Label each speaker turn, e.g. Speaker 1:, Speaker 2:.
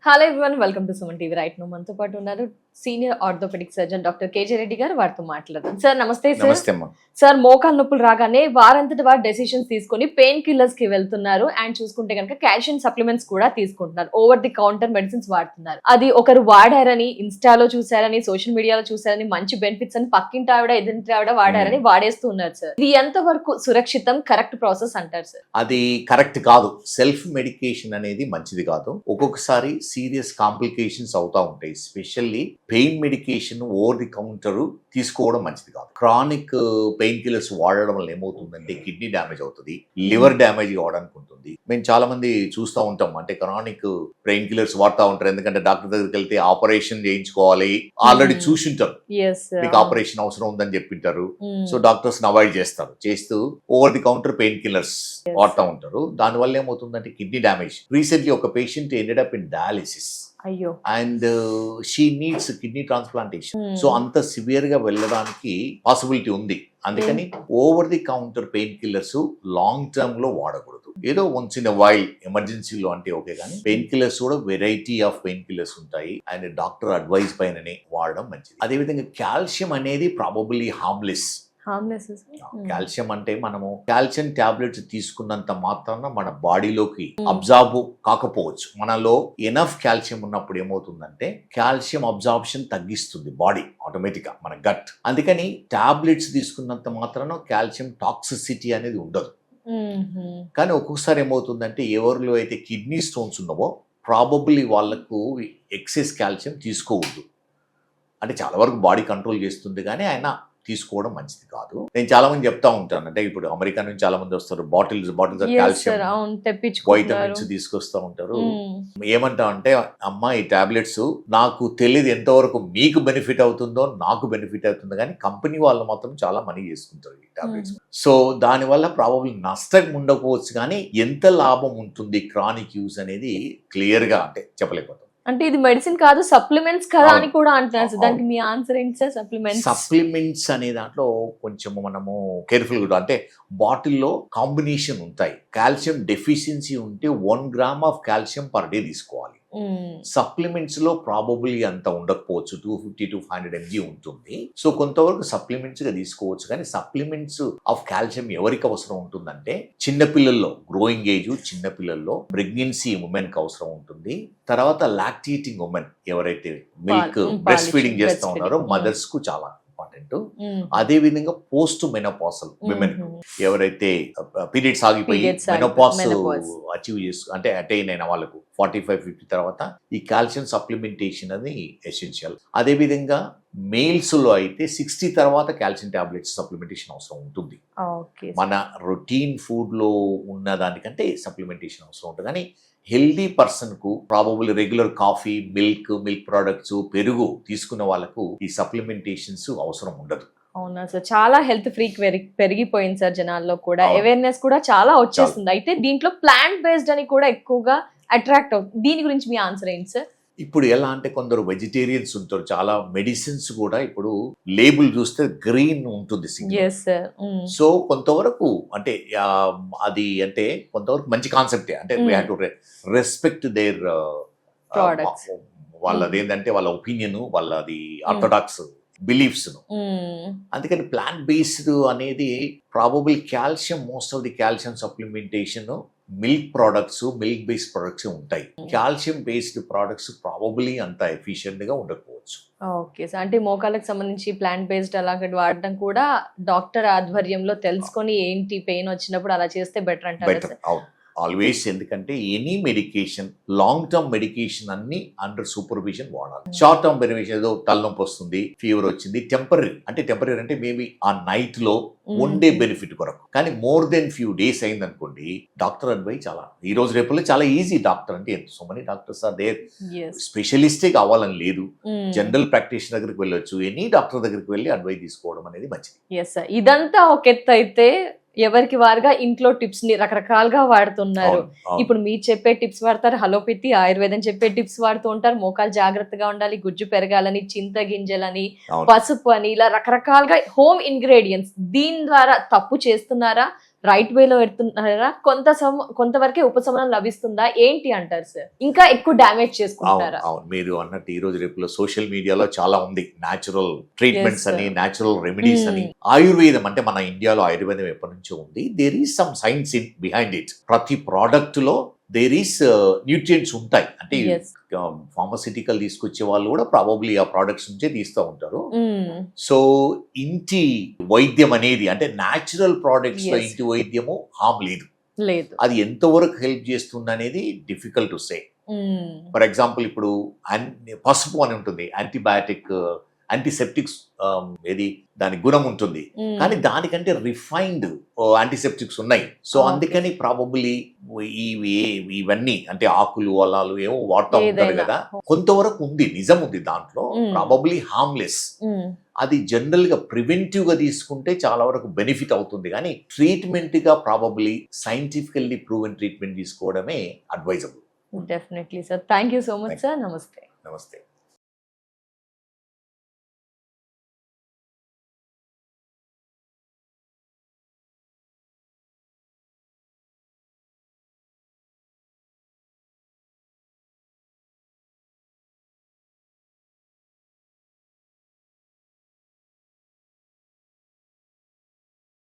Speaker 1: Hello everyone, welcome to Suman TV. Right now మనతో పాటు ఉన్నారు senior orthopedic surgeon doctor KJ Reddy garu. వారితో మాట్లాడదాం. సార్ నమస్తే. సార్ మోకాలు నొప్పులు రాగానే వారంతటి వారు డెసిషన్స్ తీసుకొని పెయిన్ కిల్లర్స్ కి వెళ్తున్నారు. అండ్ చూసుకుంటే కనుక కాల్షియం సప్లిమెంట్స్ కూడా తీసుకుంటున్నారు. ఓవర్ ది కౌంటర్ మెడిసిన్స్ వాడుతున్నారు. అది ఒకరు వాడారని, ఇన్స్టాలో చూసారని, సోషల్ మీడియాలో చూసారని, మంచి బెనిఫిట్స్ అని పక్కింటి ఆవిడ ఎదురింటి ఆవిడ వాడారని వాడేస్తూ ఉన్నారు. సార్ ఇది ఎంత వరకు సురక్షితం, కరెక్ట్ ప్రాసెస్ అంటారు సార్?
Speaker 2: అది కరెక్ట్ కాదు. సెల్ఫ్ మెడికేషన్ అనేది మంచిది కాదు. ఒక్కొక్కసారి సీరియస్ కాంప్లికేషన్స్ అవుతా ఉంటాయి. Specially pain medication over the counter తీసుకోవడం మంచిది కాదు. క్రానిక్ పెయిన్ కిల్లర్స్ వాడడం వల్ల ఏమవుతుందంటే కిడ్నీ డ్యామేజ్ అవుతుంది, లివర్ డ్యామేజ్ కావడానికి ఉంటుంది. మేము చాలా మంది చూస్తూ ఉంటాం, అంటే క్రానిక్ పెయిన్ కిల్లర్స్ వాడుతూ ఉంటారు. ఎందుకంటే డాక్టర్ దగ్గరికి వెళ్తే ఆపరేషన్ చేయించుకోవాలి, ఆల్రెడీ చూసింటారు, మీకు ఆపరేషన్ అవసరం ఉందని చెప్పింటారు. సో డాక్టర్స్ అవాయిడ్ చేస్తూ over the counter pain killers వాడుతూ ఉంటారు. దానివల్ల ఏమవుతుందంటే కిడ్నీ డ్యామేజ్. రీసెంట్లీ ఒక patient ended up in dialysis and she needs kidney transplantation. So అంత సివియర్ గా వెళ్ళడానికి పాసిబిలిటీ ఉంది. అందుకని over the counter pain killers long term లో వాడకూడదు. ఏదో వన్స్ ఇన్ వైల్ ఎమర్జెన్సీలో అంటే ఓకే, కానీ పెయిన్ కిల్లర్స్ కూడా వెరైటీ ఆఫ్ పెయిన్ కిల్లర్స్ ఉంటాయి. అండ్ డాక్టర్ అడ్వైస్ పైననే వాడడం మంచిది. అదేవిధంగా కాల్షియం అనేది ప్రాబబ్లీ హార్మ్లెస్. కాల్షియం అంటే మనము కాల్షియం టాబ్లెట్స్ తీసుకున్నంత మాత్రాన మన బాడీలోకి అబ్జార్బ్ కాకపోవచ్చు. మనలో ఎనఫ్ కాల్షియం ఉన్నప్పుడు ఏమవుతుందంటే కాల్షియం అబ్జార్ప్షన్ తగ్గిస్తుంది బాడీ ఆటోమేటిక్ గా, మన గట్. అందుకని టాబ్లెట్స్ తీసుకున్నంత మాత్రాన కాల్షియం టాక్సిసిటీ అనేది ఉండదు. కానీ ఒక్కొక్కసారి ఏమవుతుందంటే ఎవరిలో అయితే కిడ్నీ స్టోన్స్ ఉన్నావో ప్రాబబ్లీ వాళ్ళకు ఎక్సెస్ కాల్షియం తీసుకోవద్దు. అంటే చాలా వరకు బాడీ కంట్రోల్ చేస్తుంది, కానీ ఆయన తీసుకోవడం మంచిది కాదు. నేను చాలా మంది చెప్తా ఉంటాను, అంటే ఇప్పుడు అమెరికా నుంచి చాలా మంది వస్తారు, బాటిల్స్ కాల్షియం వైటమిన్స్ తీసుకొస్తా ఉంటారు. ఏమంటా అంటే, అమ్మా ఈ టాబ్లెట్స్ నాకు తెలియదు ఎంతవరకు మీకు బెనిఫిట్ అవుతుందో, నాకు బెనిఫిట్ అవుతుందో, కానీ కంపెనీ వాళ్ళు మాత్రం చాలా మనీ చేసుకుంటారు ఈ టాబ్లెట్స్. సో దానివల్ల ప్రాబబ్లీ నష్టం ఉండకపోవచ్చు, కానీ ఎంత లాభం ఉంటుంది క్రానిక్ యూజ్ అనేది క్లియర్ గా అంటే చెప్పలేకపోతాం.
Speaker 1: అంటే ఇది మెడిసిన్ కాదు, సప్లిమెంట్స్ కదా అని కూడా అంటున్నారు సార్. దానికి మీ ఆన్సర్ ఏంటి సార్?
Speaker 2: సప్లిమెంట్స్ అనే దాంట్లో కొంచెం మనము కేర్ఫుల్ గా, అంటే బాటిల్లో కాంబినేషన్ ఉంటాయి. కాల్షియం డెఫిషియన్సీ ఉంటే 1 gram of calcium per day తీసుకోవాలి. సప్లిమెంట్స్ లో ప్రాబబ్లీ అంత ఉండకపోవచ్చు, 250 to 500 mg ఉంటుంది. సో కొంతవరకు సప్లిమెంట్స్ గా తీసుకోవచ్చు, కానీ సప్లిమెంట్స్ ఆఫ్ కాల్షియం ఎవరికి అవసరం ఉంటుందంటే చిన్నపిల్లల్లో, గ్రోయింగ్ ఏజ్ చిన్నపిల్లల్లో, ప్రెగ్నెన్సీ ఉమెన్ కి అవసరం ఉంటుంది. తర్వాత లాక్టేటింగ్ ఉమెన్ ఎవరైతే మిల్క్ బ్రెస్ట్ ఫీడింగ్ చేస్తూ ఉన్నారో మదర్స్ కు చాలా ఇంపార్టెంట్. అదే విధంగా పోస్ట్ మెనోపాసల్ విమెన్ ఎవరైతే పీరియడ్స్ ఆగిపోయి మెనోపాస్ అచీవ్ అంటే అటైన్ అయిన వాళ్ళకు 45-50 తర్వాత ఈ కాల్షియం సప్లిమెంటేషన్ అది ఎసెన్షియల్. అదే విధంగా మేల్స్ లో అయితే 60 తర్వాత కాల్షియం టాబ్లెట్స్ సప్లిమెంటేషన్ అవసరం ఉంటుంది. మన రొటీన్ ఫుడ్ లో ఉన్న దానికంటే సప్లిమెంటేషన్ అవసరం ఉంటుంది. కానీ హెల్దీ పర్సన్ కు probable regular coffee, milk products, పెరుగు తీసుకున్న వాళ్ళకు ఈ సప్లిమెంటేషన్స్ అవసరం ఉండదు.
Speaker 1: అవునా సార్, చాలా హెల్త్ ఫ్రీక్ పెరిగిపోయింది సార్ జనాల్లో కూడా. అవేర్నెస్ కూడా చాలా వచ్చేస్తుంది. అయితే దీంట్లో ప్లాంట్ బేస్డ్ అని కూడా ఎక్కువగా అట్రాక్ట్ అవుతుంది. దీని గురించి మీ ఆన్సర్ ఏంటి సార్?
Speaker 2: ఇప్పుడు ఎలా అంటే కొందరు వెజిటేరియన్స్ ఉంటారు, చాలా మెడిసిన్స్ కూడా ఇప్పుడు లేబుల్ చూస్తే గ్రీన్ ఉంటుంది. సో కొంతవరకు అంటే అది అంటే కొంతవరకు మంచి కాన్సెప్టే. అంటే we have to respect their వాళ్ళది ఏంటంటే వాళ్ళ ఒపీనియన్, వాళ్ళది ఆర్థోడాక్స్ బిలీఫ్స్. అందుకని ప్లాంట్ బేస్డ్ అనేది probable calcium, most of the calcium supplementation milk products, milk based products ఉంటాయి. కాల్షియం బేస్డ్ ప్రొడక్ట్స్ ప్రాబబులీ అంత ఎఫిషియెంట్ గా ఉండకపోవచ్చు.
Speaker 1: ఓకే సార్, అంటే మోకాళ్ళకి సంబంధించి ప్లాంట్ బేస్డ్ అలాంటి వాడడం కూడా డాక్టర్ ఆధ్వర్యంలో తెలుసుకొని ఏంటి పెయిన్ వచ్చినప్పుడు అలా చేస్తే బెటర్ అంటారు
Speaker 2: ఆల్వేస్. ఎందుకంటే any medication, long term medication అన్ని అండర్ సూపర్విజన్ వాడాలి. షార్ట్ టర్మ్ మెడికేషన్ ఏదో తలనొప్పి వస్తుంది, ఫీవర్ వచ్చింది, టెంపరీ అంటే మేబీ ఆ నైట్ లో వన్ డే బెనిఫిట్ కొరకు. కానీ మోర్ దెన్ ఫ్యూ డేస్ అయింది అనుకోండి, డాక్టర్ అడ్వైస్ చాలా ఈ రోజు రేపులో చాలా ఈజీ. డాక్టర్ అంటే so many doctors are there. స్పెషలిస్టే కావాలని లేదు, జనరల్ ప్రాక్టీషనర్ దగ్గరికి వెళ్ళొచ్చు. ఎనీ డాక్టర్ దగ్గరికి వెళ్ళి అడ్వైస్ తీసుకోవడం అనేది మంచిది.
Speaker 1: ఇదంతా ఒక ఎత్తు అయితే ఎవరికి వారుగా ఇంట్లో టిప్స్ ని రకరకాలుగా వాడుతున్నారు. ఇప్పుడు మీరు చెప్పే టిప్స్ వాడతారు, హలోపతి ఆయుర్వేదం చెప్పే టిప్స్ వాడుతూ ఉంటారు. మోకాలు జాగ్రత్తగా ఉండాలి, గుజ్జు పెరగాలని, చింత గింజలని, పసుపు అని, ఇలా రకరకాలుగా హోమ్ ఇంగ్రీడియంట్స్. దీని ద్వారా తప్పు చేస్తున్నారా? రైట్ వేలో పెడుతున్నారా, కొంతవరకే ఉపశమనం లభిస్తుందా, ఏంటి అంటారు సార్? ఇంకా ఎక్కువ డ్యామేజ్
Speaker 2: అవును
Speaker 1: చేసుకుంటారా?
Speaker 2: అవును మీరు అన్నట్టు ఈ రోజు రేపులో సోషల్ మీడియాలో చాలా ఉంది న్యాచురల్ ట్రీట్మెంట్స్
Speaker 1: Yes,
Speaker 2: అని,
Speaker 1: sir.
Speaker 2: న్యాచురల్ రెమెడీస్ అని. ఆయుర్వేదం అంటే మన ఇండియాలో ఆయుర్వేదం ఎప్పటి నుంచో ఉంది. There is some science in behind it. ప్రతి ప్రోడక్ట్ లో దేర్ ఈస్ న్యూట్రియంట్స్ ఉంటాయి. అంటే
Speaker 1: Yes.
Speaker 2: ఫార్మసిటికల్ తీసుకొచ్చే వాళ్ళు కూడా ప్రాబబ్లీ ఆ ప్రోడక్ట్స్ నుంచే తీస్తూ ఉంటారు.
Speaker 1: Mm.
Speaker 2: సో ఇంటి వైద్యం అనేది అంటే న్యాచురల్ ప్రోడక్ట్స్ లో
Speaker 1: Yes.
Speaker 2: ఇంటి వైద్యము హామ్ లేదు.
Speaker 1: లేదు.
Speaker 2: అది ఎంతవరకు హెల్ప్ చేస్తుంది అనేది difficult to say.
Speaker 1: Mm.
Speaker 2: For example ఇప్పుడు పసుపు అని ఉంటుంది, యాంటీబయాటిక్ యాంటీసెప్టిక్స్ ఏది దాని గుణం ఉంటుంది,
Speaker 1: Mm.
Speaker 2: కానీ దానికంటే రిఫైన్డ్ యాంటీసెప్టిక్స్ ఉన్నాయి. So
Speaker 1: Okay.
Speaker 2: అందుకని ప్రాబబ్లీ ఇవన్నీ అంటే ఆకులు అలాలు ఏమో వాడుతూ ఉంటారు
Speaker 1: ఏదైనా.
Speaker 2: కదా, కొంతవరకు ఉంది, నిజం ఉంది దాంట్లో,
Speaker 1: Mm.
Speaker 2: Probably harmless.
Speaker 1: Mm.
Speaker 2: అది జనరల్ గా ప్రివెంటివ్ గా తీసుకుంటే చాలా వరకు బెనిఫిట్ అవుతుంది, కానీ ట్రీట్మెంట్ గా ప్రాబబ్లీ సైంటిఫికల్లీ ప్రూవెన్ ట్రీట్మెంట్ తీసుకోవడమే advisable.
Speaker 1: Definitely, sir. Thank you so much, sir. Namaste.
Speaker 2: నమస్తే.